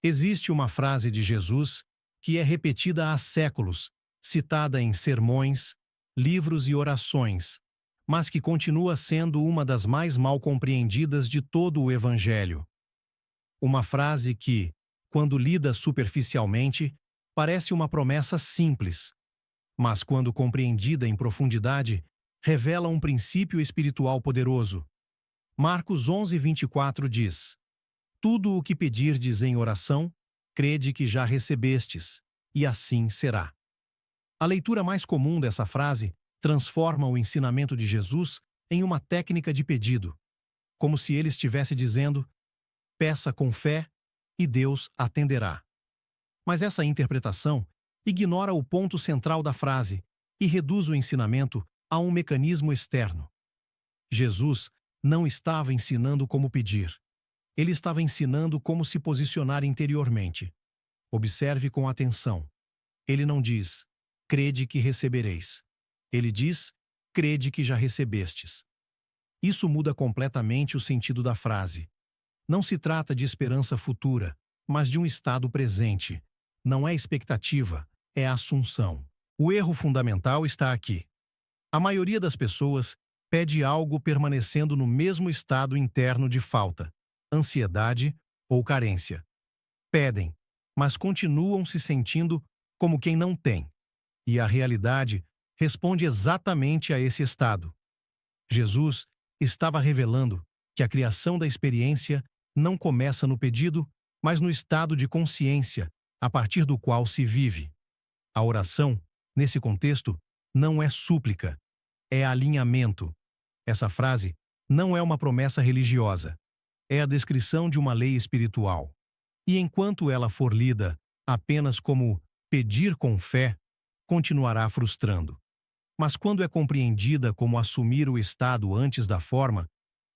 Existe uma frase de Jesus que é repetida há séculos, citada em sermões, livros e orações, mas que continua sendo uma das mais mal compreendidas de todo o Evangelho. Uma frase que, quando lida superficialmente, parece uma promessa simples, mas quando compreendida em profundidade, revela um princípio espiritual poderoso. Marcos 11:24 diz: Tudo o que pedirdes em oração, crede que já recebestes, e assim será. A leitura mais comum dessa frase transforma o ensinamento de Jesus em uma técnica de pedido, como se ele estivesse dizendo: peça com fé e Deus atenderá. Mas essa interpretação ignora o ponto central da frase e reduz o ensinamento a um mecanismo externo. Jesus não estava ensinando como pedir. Ele estava ensinando como se posicionar interiormente. Observe com atenção. Ele não diz: crede que recebereis. Ele diz: crede que já recebestes. Isso muda completamente o sentido da frase. Não se trata de esperança futura, mas de um estado presente. Não é expectativa, é assunção. O erro fundamental está aqui. A maioria das pessoas pede algo permanecendo no mesmo estado interno de falta, ansiedade ou carência. Pedem, mas continuam se sentindo como quem não tem. E a realidade responde exatamente a esse estado. Jesus estava revelando que a criação da experiência não começa no pedido, mas no estado de consciência, a partir do qual se vive. A oração, nesse contexto, não é súplica, é alinhamento. Essa frase não é uma promessa religiosa, é a descrição de uma lei espiritual. E enquanto ela for lida apenas como pedir com fé, continuará frustrando. Mas quando é compreendida como assumir o estado antes da forma,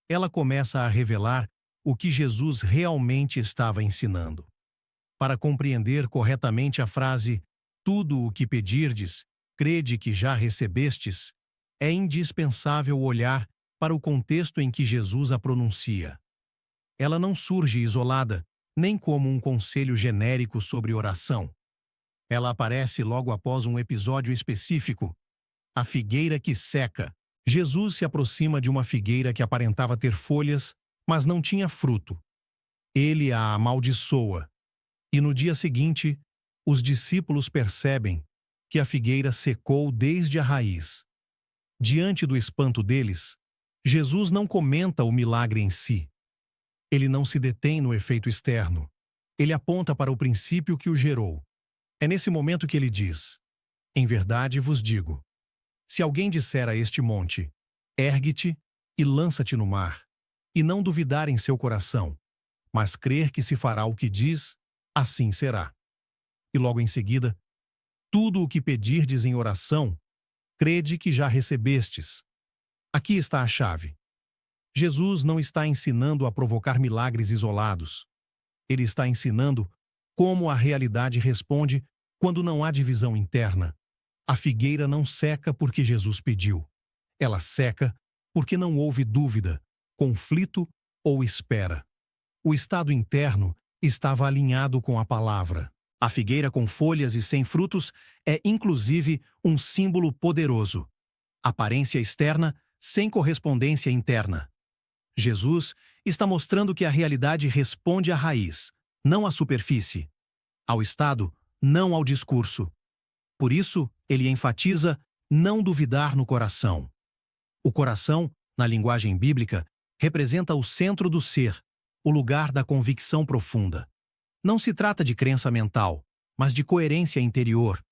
ela começa a revelar o que Jesus realmente estava ensinando. Para compreender corretamente a frase "tudo o que pedirdes, crede que já recebestes", é indispensável olhar para o contexto em que Jesus a pronuncia. Ela não surge isolada, nem como um conselho genérico sobre oração. Ela aparece logo após um episódio específico: a figueira que seca. Jesus se aproxima de uma figueira que aparentava ter folhas, mas não tinha fruto. Ele a amaldiçoa. E no dia seguinte, os discípulos percebem que a figueira secou desde a raiz. Diante do espanto deles, Jesus não comenta o milagre em si. Ele não se detém no efeito externo. Ele aponta para o princípio que o gerou. É nesse momento que ele diz: em verdade vos digo, se alguém disser a este monte, ergue-te e lança-te no mar, e não duvidar em seu coração, mas crer que se fará o que diz, assim será. E logo em seguida, tudo o que pedirdes em oração, crede que já recebestes. Aqui está a chave. Jesus não está ensinando a provocar milagres isolados. Ele está ensinando como a realidade responde quando não há divisão interna. A figueira não seca porque Jesus pediu. Ela seca porque não houve dúvida, conflito ou espera. O estado interno estava alinhado com a palavra. A figueira com folhas e sem frutos é, inclusive, um símbolo poderoso. Aparência externa sem correspondência interna. Jesus está mostrando que a realidade responde à raiz, não à superfície, ao estado, não ao discurso. Por isso, ele enfatiza não duvidar no coração. O coração, na linguagem bíblica, representa o centro do ser, o lugar da convicção profunda. Não se trata de crença mental, mas de coerência interior.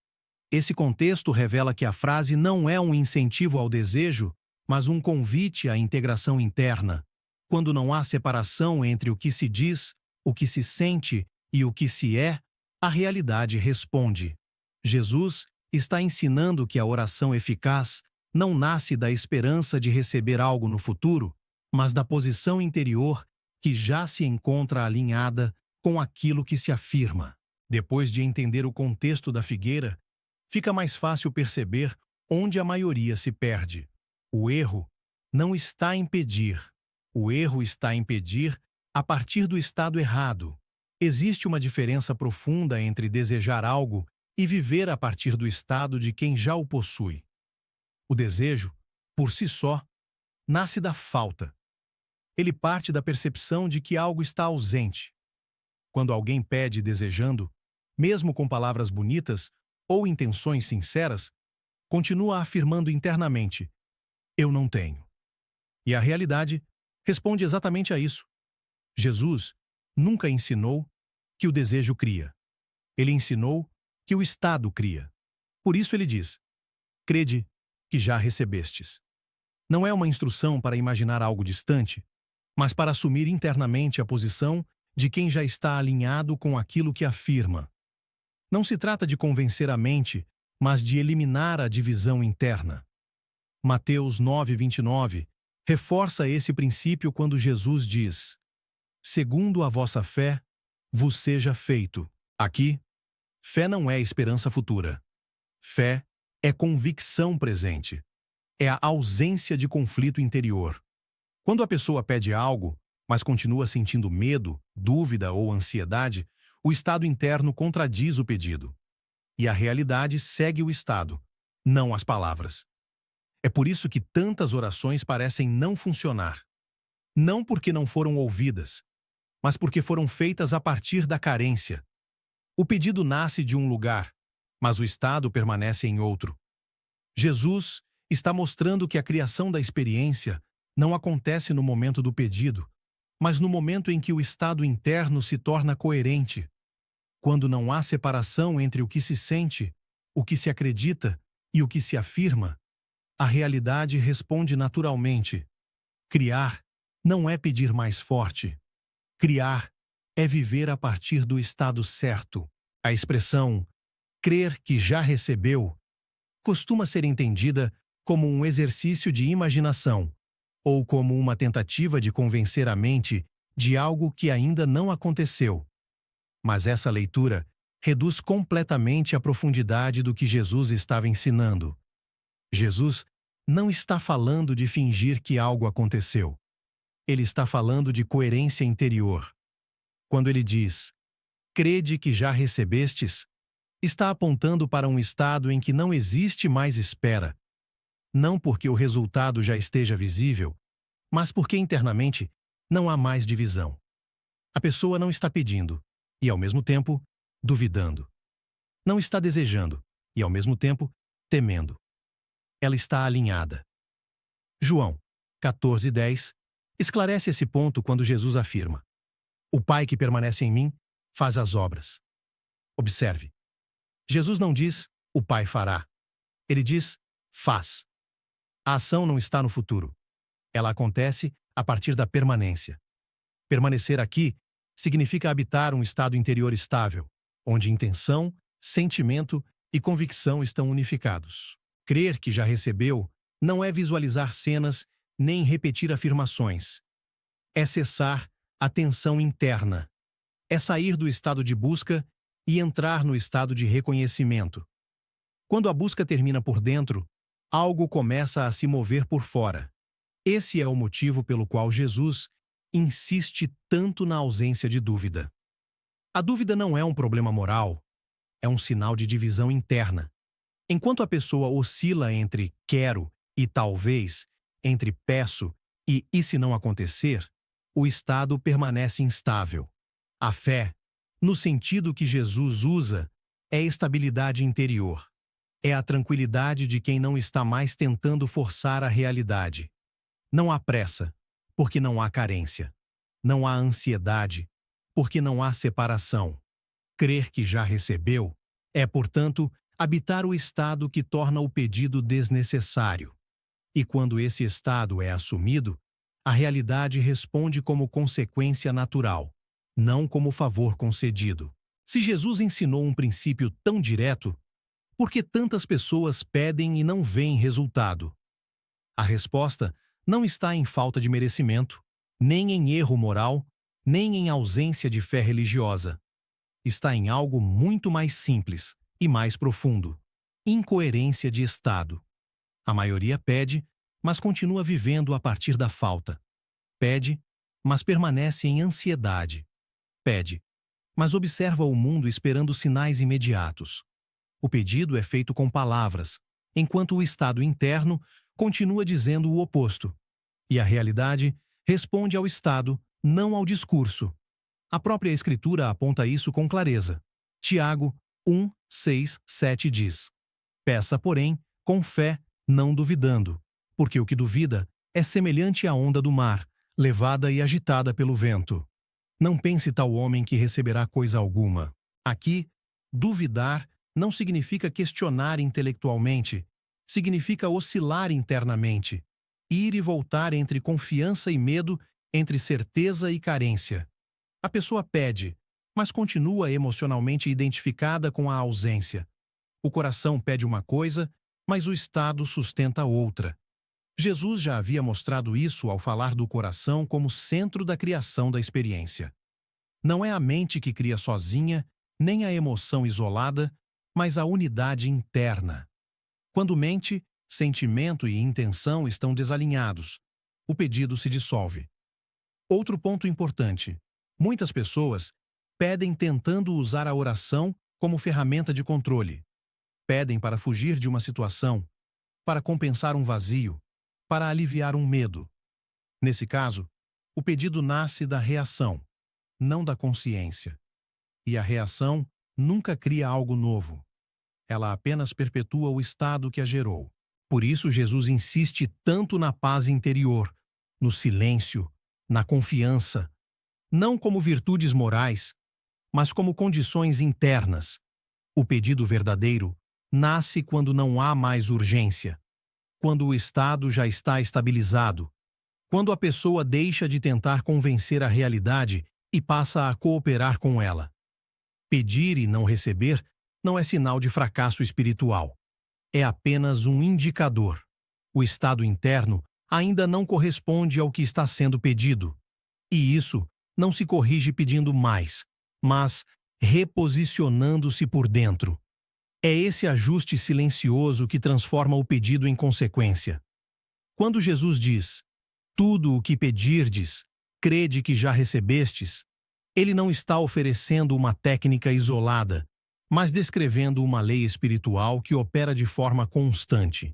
Esse contexto revela que a frase não é um incentivo ao desejo, mas um convite à integração interna. Quando não há separação entre o que se diz, o que se sente e o que se é, a realidade responde. Jesus está ensinando que a oração eficaz não nasce da esperança de receber algo no futuro, mas da posição interior que já se encontra alinhada com aquilo que se afirma. Depois de entender o contexto da figueira, fica mais fácil perceber onde a maioria se perde. O erro não está em pedir. O erro está em pedir a partir do estado errado. Existe uma diferença profunda entre desejar algo e viver a partir do estado de quem já o possui. O desejo, por si só, nasce da falta. Ele parte da percepção de que algo está ausente. Quando alguém pede desejando, mesmo com palavras bonitas ou intenções sinceras, continua afirmando internamente: eu não tenho. E a realidade responde exatamente a isso. Jesus nunca ensinou que o desejo cria. Ele ensinou que o estado cria. Por isso ele diz: crede que já recebestes. Não é uma instrução para imaginar algo distante, mas para assumir internamente a posição de quem já está alinhado com aquilo que afirma. Não se trata de convencer a mente, mas de eliminar a divisão interna. Mateus 9:29 reforça esse princípio quando Jesus diz: segundo a vossa fé, vos seja feito. Aqui, fé não é esperança futura. Fé é convicção presente. É a ausência de conflito interior. Quando a pessoa pede algo, mas continua sentindo medo, dúvida ou ansiedade, o estado interno contradiz o pedido. E a realidade segue o estado, não as palavras. É por isso que tantas orações parecem não funcionar. Não porque não foram ouvidas, mas porque foram feitas a partir da carência. O pedido nasce de um lugar, mas o estado permanece em outro. Jesus está mostrando que a criação da experiência não acontece no momento do pedido, mas no momento em que o estado interno se torna coerente. Quando não há separação entre o que se sente, o que se acredita e o que se afirma, a realidade responde naturalmente. Criar não é pedir mais forte. Criar é viver a partir do estado certo. A expressão crer que já recebeu costuma ser entendida como um exercício de imaginação ou como uma tentativa de convencer a mente de algo que ainda não aconteceu. Mas essa leitura reduz completamente a profundidade do que Jesus estava ensinando. Jesus não está falando de fingir que algo aconteceu. Ele está falando de coerência interior. Quando ele diz: crede que já recebestes, está apontando para um estado em que não existe mais espera. Não porque o resultado já esteja visível, mas porque internamente não há mais divisão. A pessoa não está pedindo e, ao mesmo tempo, duvidando. Não está desejando e, ao mesmo tempo, temendo. Ela está alinhada. João 14:10 esclarece esse ponto quando Jesus afirma: o Pai que permanece em mim faz as obras. Observe. Jesus não diz: o Pai fará. Ele diz: faz. A ação não está no futuro. Ela acontece a partir da permanência. Permanecer aqui significa habitar um estado interior estável, onde intenção, sentimento e convicção estão unificados. Crer que já recebeu não é visualizar cenas nem repetir afirmações. É cessar a tensão interna. É sair do estado de busca e entrar no estado de reconhecimento. Quando a busca termina por dentro, algo começa a se mover por fora. Esse é o motivo pelo qual Jesus insiste tanto na ausência de dúvida. A dúvida não é um problema moral, é um sinal de divisão interna. Enquanto a pessoa oscila entre quero e talvez, entre peço e se não acontecer, o estado permanece instável. A fé, no sentido que Jesus usa, é estabilidade interior. É a tranquilidade de quem não está mais tentando forçar a realidade. Não há pressa, porque não há carência. Não há ansiedade, porque não há separação. Crer que já recebeu é, portanto, habitar o estado que torna o pedido desnecessário. E quando esse estado é assumido, a realidade responde como consequência natural, não como favor concedido. Se Jesus ensinou um princípio tão direto, por que tantas pessoas pedem e não veem resultado? A resposta não está em falta de merecimento, nem em erro moral, nem em ausência de fé religiosa. Está em algo muito mais simples e mais profundo: incoerência de estado. A maioria pede, mas continua vivendo a partir da falta. Pede, mas permanece em ansiedade. Pede, mas observa o mundo esperando sinais imediatos. O pedido é feito com palavras, enquanto o estado interno continua dizendo o oposto. E a realidade responde ao estado, não ao discurso. A própria Escritura aponta isso com clareza. Tiago 1, 6, 7 diz: Peça, porém, com fé, não duvidando, porque o que duvida é semelhante à onda do mar, levada e agitada pelo vento. Não pense tal homem que receberá coisa alguma. Aqui, duvidar não significa questionar intelectualmente, significa oscilar internamente, ir e voltar entre confiança e medo, entre certeza e carência. A pessoa pede, mas continua emocionalmente identificada com a ausência. O coração pede uma coisa, mas o estado sustenta outra. Jesus já havia mostrado isso ao falar do coração como centro da criação da experiência. Não é a mente que cria sozinha, nem a emoção isolada, mas a unidade interna. Quando mente, sentimento e intenção estão desalinhados, o pedido se dissolve. Outro ponto importante: muitas pessoas pedem tentando usar a oração como ferramenta de controle. Pedem para fugir de uma situação, para compensar um vazio, para aliviar um medo. Nesse caso, o pedido nasce da reação, não da consciência. E a reação nunca cria algo novo. Ela apenas perpetua o estado que a gerou. Por isso, Jesus insiste tanto na paz interior, no silêncio, na confiança, não como virtudes morais, mas como condições internas. O pedido verdadeiro nasce quando não há mais urgência, quando o estado já está estabilizado, quando a pessoa deixa de tentar convencer a realidade e passa a cooperar com ela. Pedir e não receber não é sinal de fracasso espiritual. É apenas um indicador. O estado interno ainda não corresponde ao que está sendo pedido. E isso não se corrige pedindo mais, mas reposicionando-se por dentro. É esse ajuste silencioso que transforma o pedido em consequência. Quando Jesus diz: tudo o que pedirdes, crede que já recebestes, ele não está oferecendo uma técnica isolada, mas descrevendo uma lei espiritual que opera de forma constante.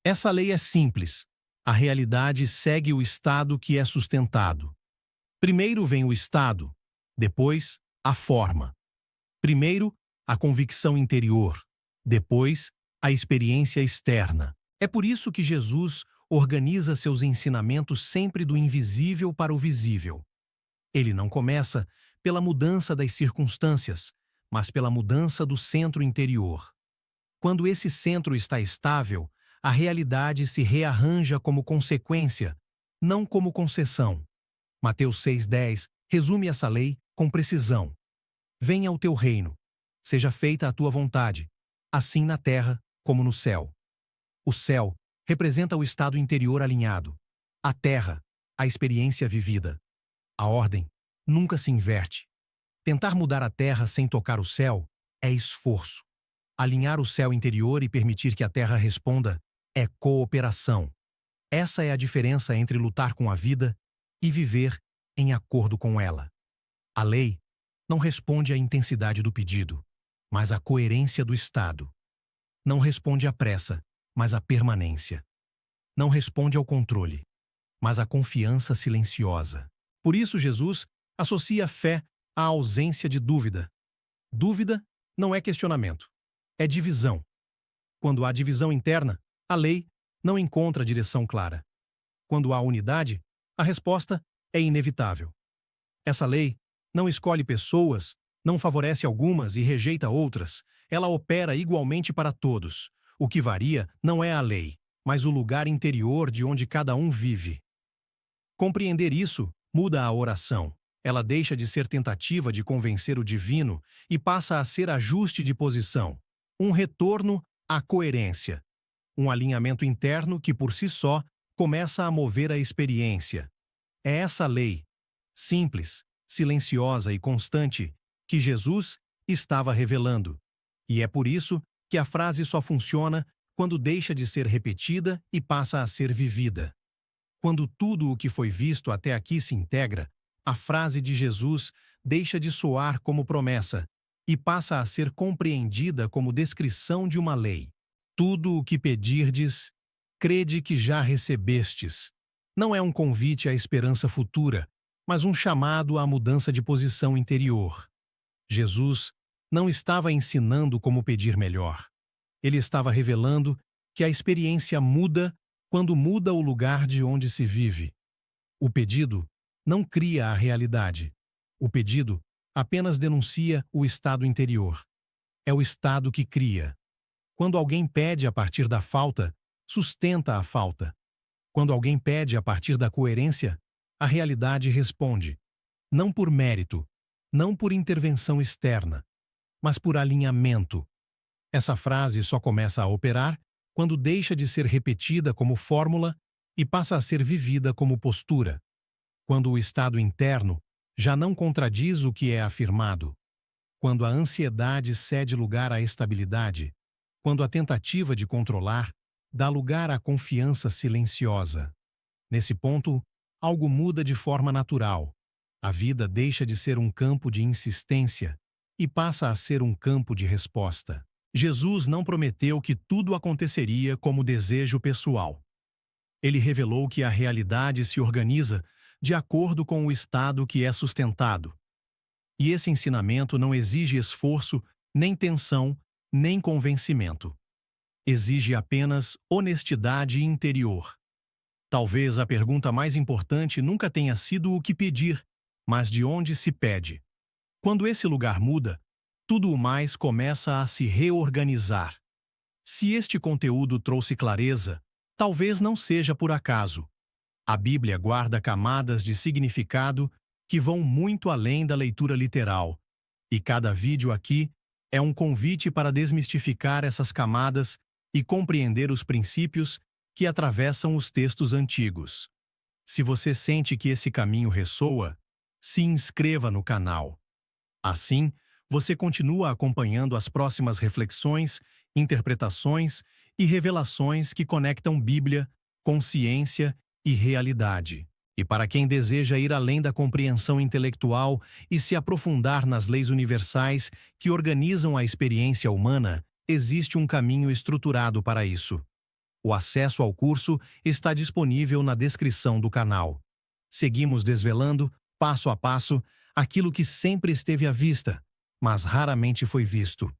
Essa lei é simples. A realidade segue o estado que é sustentado. Primeiro vem o estado, depois a forma. Primeiro, a convicção interior, depois, a experiência externa. É por isso que Jesus organiza seus ensinamentos sempre do invisível para o visível. Ele não começa pela mudança das circunstâncias, mas pela mudança do centro interior. Quando esse centro está estável, a realidade se rearranja como consequência, não como concessão. Mateus 6,10 resume essa lei com precisão. Venha o teu reino, seja feita a tua vontade, assim na terra como no céu. O céu representa o estado interior alinhado. A terra, a experiência vivida. A ordem nunca se inverte. Tentar mudar a terra sem tocar o céu é esforço. Alinhar o céu interior e permitir que a terra responda é cooperação. Essa é a diferença entre lutar com a vida e viver em acordo com ela. A lei não responde à intensidade do pedido, mas à coerência do estado. Não responde à pressa, mas à permanência. Não responde ao controle, mas à confiança silenciosa. Por isso, Jesus associa a fé à ausência de dúvida. Dúvida não é questionamento, é divisão. Quando há divisão interna, a lei não encontra direção clara. Quando há unidade, a resposta é inevitável. Essa lei não escolhe pessoas, não favorece algumas e rejeita outras. Ela opera igualmente para todos. O que varia não é a lei, mas o lugar interior de onde cada um vive. Compreender isso muda a oração. Ela deixa de ser tentativa de convencer o divino e passa a ser ajuste de posição, um retorno à coerência, um alinhamento interno que por si só começa a mover a experiência. É essa lei, simples, silenciosa e constante, que Jesus estava revelando. E é por isso que a frase só funciona quando deixa de ser repetida e passa a ser vivida. Quando tudo o que foi visto até aqui se integra, a frase de Jesus deixa de soar como promessa e passa a ser compreendida como descrição de uma lei. Tudo o que pedirdes, crede que já recebestes. Não é um convite à esperança futura, mas um chamado à mudança de posição interior. Jesus não estava ensinando como pedir melhor. Ele estava revelando que a experiência muda quando muda o lugar de onde se vive. O pedido não cria a realidade. O pedido apenas denuncia o estado interior. É o estado que cria. Quando alguém pede a partir da falta, sustenta a falta. Quando alguém pede a partir da coerência, a realidade responde. Não por mérito, não por intervenção externa, mas por alinhamento. Essa frase só começa a operar quando deixa de ser repetida como fórmula e passa a ser vivida como postura. Quando o estado interno já não contradiz o que é afirmado. Quando a ansiedade cede lugar à estabilidade. Quando a tentativa de controlar dá lugar à confiança silenciosa. Nesse ponto, algo muda de forma natural. A vida deixa de ser um campo de insistência e passa a ser um campo de resposta. Jesus não prometeu que tudo aconteceria como desejo pessoal. Ele revelou que a realidade se organiza de acordo com o estado que é sustentado. E esse ensinamento não exige esforço, nem tensão, nem convencimento. Exige apenas honestidade interior. Talvez a pergunta mais importante nunca tenha sido o que pedir, mas de onde se pede. Quando esse lugar muda, tudo o mais começa a se reorganizar. Se este conteúdo trouxe clareza, talvez não seja por acaso. A Bíblia guarda camadas de significado que vão muito além da leitura literal, e cada vídeo aqui é um convite para desmistificar essas camadas e compreender os princípios que atravessam os textos antigos. Se você sente que esse caminho ressoa, se inscreva no canal. Assim, você continua acompanhando as próximas reflexões, interpretações e revelações que conectam Bíblia, consciência e realidade. E para quem deseja ir além da compreensão intelectual e se aprofundar nas leis universais que organizam a experiência humana, existe um caminho estruturado para isso. O acesso ao curso está disponível na descrição do canal. Seguimos desvelando, passo a passo, aquilo que sempre esteve à vista, mas raramente foi visto.